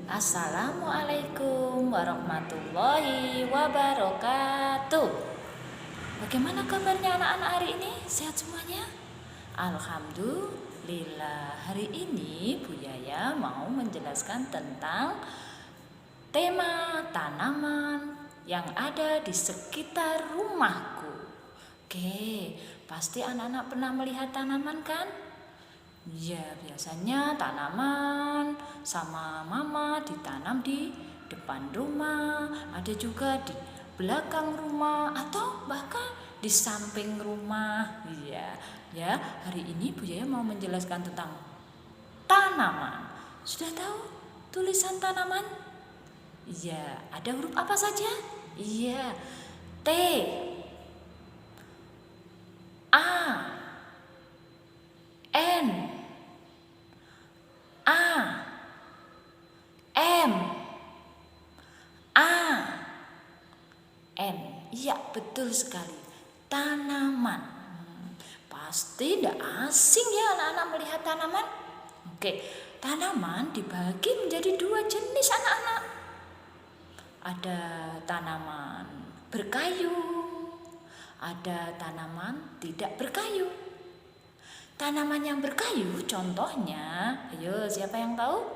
Assalamualaikum warahmatullahi wabarakatuh. Bagaimana kabarnya anak-anak hari ini? Sehat semuanya? Alhamdulillah. Hari ini Bu Yaya mau menjelaskan tentang tema tanaman yang ada di sekitar rumahku. Oke, pasti anak-anak pernah melihat tanaman kan? Ya, biasanya tanaman sama mama ditanam di depan rumah, ada juga di belakang rumah atau bahkan di samping rumah. Iya, ya. Hari ini Bu Yaya mau menjelaskan tentang tanaman. Sudah tahu tulisan tanaman? Iya, ada huruf apa saja? Iya, T, A, N, A, M, A, N. Iya, betul sekali. Tanaman. Pasti tidak asing ya anak-anak melihat tanaman. Oke, tanaman dibagi menjadi dua jenis anak-anak. Ada tanaman berkayu, ada tanaman tidak berkayu. Tanaman yang berkayu contohnya, ayo siapa yang tahu?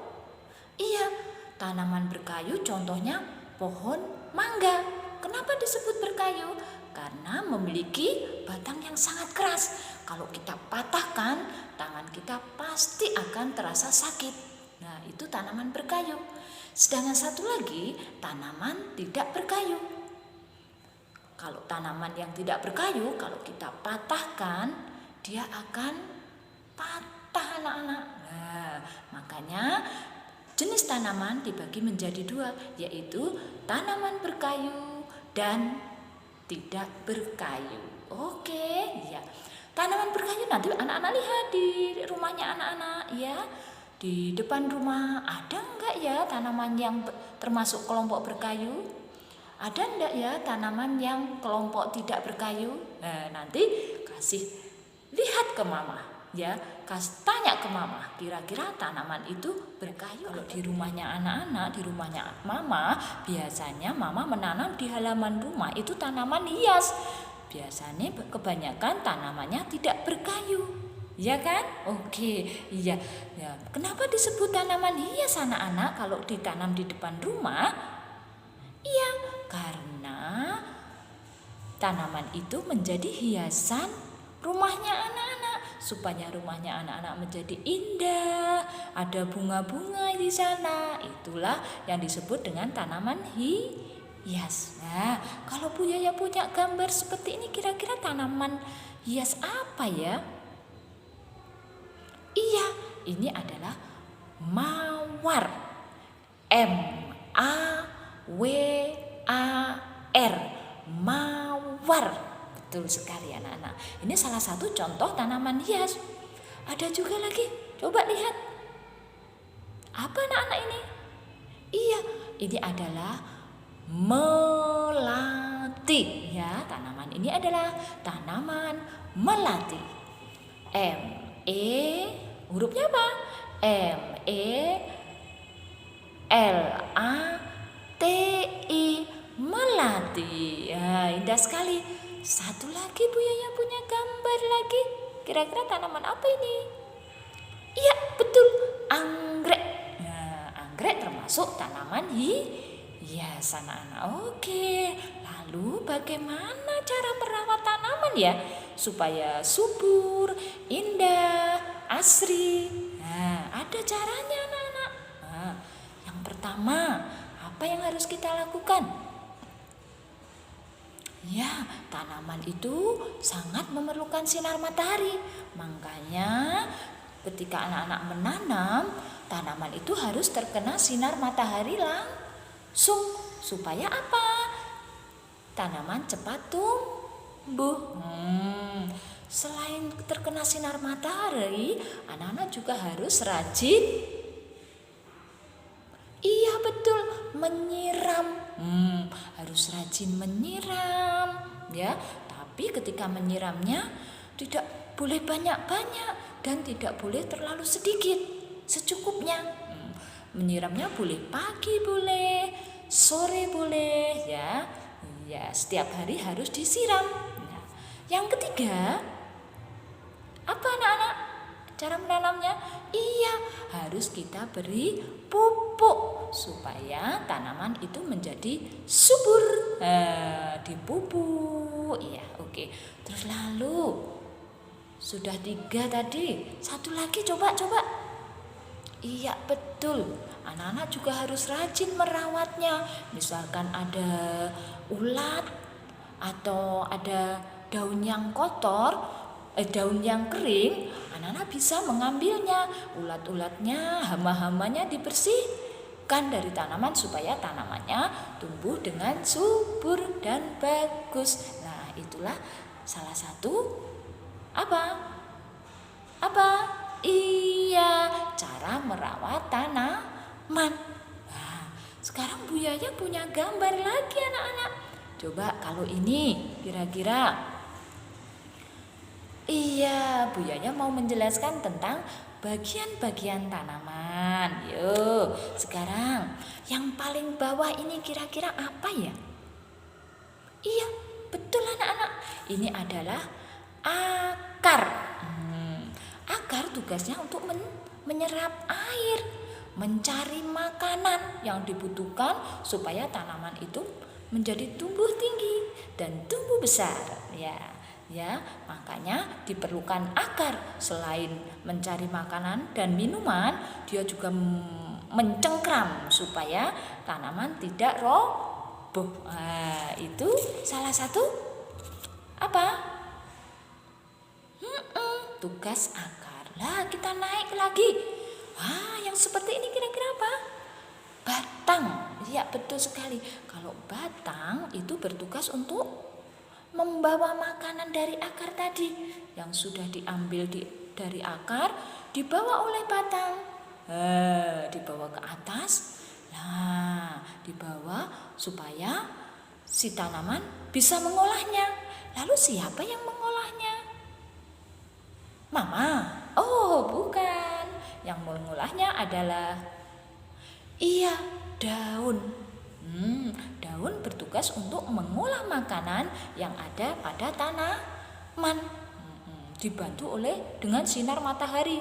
Iya, tanaman berkayu contohnya pohon mangga. Kenapa disebut berkayu? Karena memiliki batang yang sangat keras. Kalau kita patahkan, tangan kita pasti akan terasa sakit. Nah, itu tanaman berkayu. Sedangkan satu lagi, tanaman tidak berkayu. Kalau tanaman yang tidak berkayu, kalau kita patahkan, dia akan patah anak-anak. Nah, makanya jenis tanaman dibagi menjadi dua, yaitu tanaman berkayu dan tidak berkayu. Oke, ya. Tanaman berkayu nanti anak-anak lihat di rumahnya anak-anak, ya. Di depan rumah ada enggak ya tanaman yang termasuk kelompok berkayu? Ada enggak ya tanaman yang kelompok tidak berkayu? Nah, nanti kasih lihat ke mama, ya. Tanya ke mama, kira-kira tanaman itu berkayu? Kalau di rumahnya anak-anak, di rumahnya mama, biasanya mama menanam di halaman rumah itu tanaman hias. Biasanya kebanyakan tanamannya tidak berkayu. Ya kan? Oke, iya. Ya, kenapa disebut tanaman hias anak-anak kalau ditanam di depan rumah? Iya, karena tanaman itu menjadi hiasan rumahnya anak-anak, supaya rumahnya anak-anak menjadi indah, ada bunga-bunga di sana. Itulah yang disebut dengan tanaman hias. Nah, kalau Bu Yaya punya gambar seperti ini, kira-kira tanaman hias apa ya? Iya, ini adalah mawar. M-A-W-A-R. Mawar. Betul sekali anak-anak. Ini salah satu contoh tanaman hias. Ada juga lagi. Coba lihat. Apa anak-anak ini? Iya, ini adalah melati. Ya, tanaman ini adalah tanaman melati. Hurufnya apa? M-E-L-A-T-I. Melati. Ya, indah sekali. Satu lagi Bu Yaya punya gambar lagi. Kira-kira tanaman apa ini? Iya, betul. Anggrek. Nah, anggrek termasuk tanaman hias anak-anak. Oke. Lalu bagaimana cara merawat tanaman ya? Supaya subur, indah, asri. Nah, ada caranya anak-anak. Nah, yang pertama, apa yang harus kita lakukan? Ya, tanaman itu sangat memerlukan sinar matahari. Makanya ketika anak-anak menanam, tanaman itu harus terkena sinar matahari langsung. Supaya apa? Tanaman cepat tumbuh. Selain terkena sinar matahari, anak-anak juga harus rajin. Iya betul, menyiram. Harus rajin menyiram, ya. Tapi ketika menyiramnya tidak boleh banyak-banyak dan tidak boleh terlalu sedikit, secukupnya. Menyiramnya boleh pagi, boleh sore, boleh ya. Ya, setiap hari harus disiram. Nah, yang ketiga, apa anak-anak? Cara menanamnya? Iya, harus kita beri pupuk supaya tanaman itu menjadi subur. Dipupuk. Iya, oke. Terus lalu sudah 3 tadi. Satu lagi coba. Iya, betul. Anak-anak juga harus rajin merawatnya. Misalkan ada ulat atau ada daun yang kotor, daun yang kering, anak-anak bisa mengambilnya. Ulat-ulatnya, hama-hamanya dibersihkan dari tanaman supaya tanamannya tumbuh dengan subur dan bagus. Nah, itulah salah satu apa? Iya, cara merawat tanaman. Nah, sekarang Bu Yaya punya gambar lagi anak-anak. Coba kalau ini kira-kira. Iya, Bu Yaya mau menjelaskan tentang bagian-bagian tanaman. Yuk, sekarang yang paling bawah ini kira-kira apa ya? Iya, betul anak-anak. Ini adalah akar. Akar tugasnya untuk menyerap air, mencari makanan yang dibutuhkan supaya tanaman itu menjadi tumbuh tinggi dan tumbuh besar. Ya, makanya diperlukan akar. Selain mencari makanan dan minuman, dia juga mencengkram supaya tanaman tidak roboh. Itu salah satu apa? Tugas akar. Lah, kita naik lagi. Yang seperti ini kira-kira apa? Batang. Ya, betul sekali. Kalau batang itu bertugas untuk membawa makanan dari akar tadi yang sudah diambil dari akar, dibawa oleh batang. Dibawa ke atas. Nah, dibawa supaya si tanaman bisa mengolahnya. Lalu siapa yang mengolahnya? Mama. Oh, bukan. Yang mengolahnya adalah daun. Daun bertugas untuk mengolah makanan yang ada pada tanaman. Dibantu dengan sinar matahari.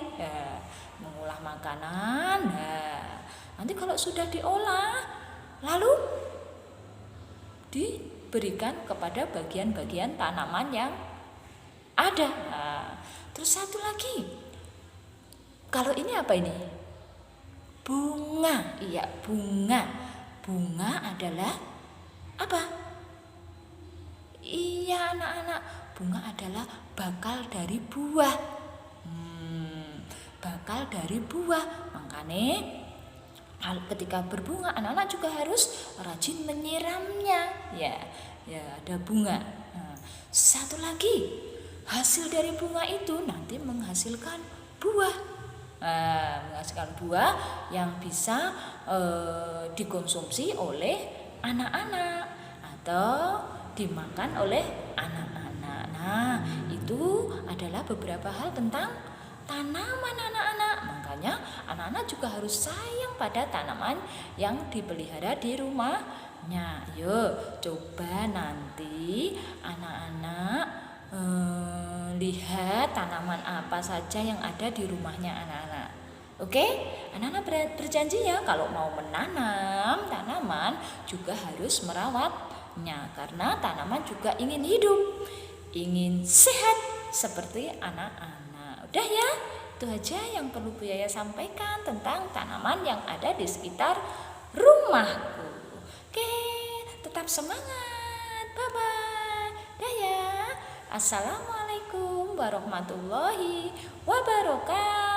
Mengolah makanan. Nanti kalau sudah diolah, lalu diberikan kepada bagian-bagian tanaman yang ada. Terus satu lagi. Kalau ini apa ini? Bunga. Iya, bunga. Bunga adalah apa? Iya anak-anak, bunga adalah bakal dari buah. Bakal dari buah. Makanya ketika berbunga, anak-anak juga harus rajin menyiramnya. Ya, ada bunga. Satu lagi. Hasil dari bunga itu nanti menghasilkan buah. Menghasilkan buah yang bisa dikonsumsi oleh anak-anak atau dimakan oleh anak-anak. Nah, itu adalah beberapa hal tentang tanaman anak-anak. Makanya anak-anak juga harus sayang pada tanaman yang dipelihara di rumahnya. Yuk, coba nanti anak-anak lihat tanaman apa saja yang ada di rumahnya anak-anak. Oke? Anak-anak berjanji ya, kalau mau menanam tanaman juga harus merawatnya, karena tanaman juga ingin hidup, ingin sehat seperti anak-anak. Udah ya, itu aja yang perlu Bu Yaya sampaikan tentang tanaman yang ada di sekitar rumahku. Oke, tetap semangat. Bye-bye. Dah ya. Assalamualaikum warahmatullahi wabarakatuh.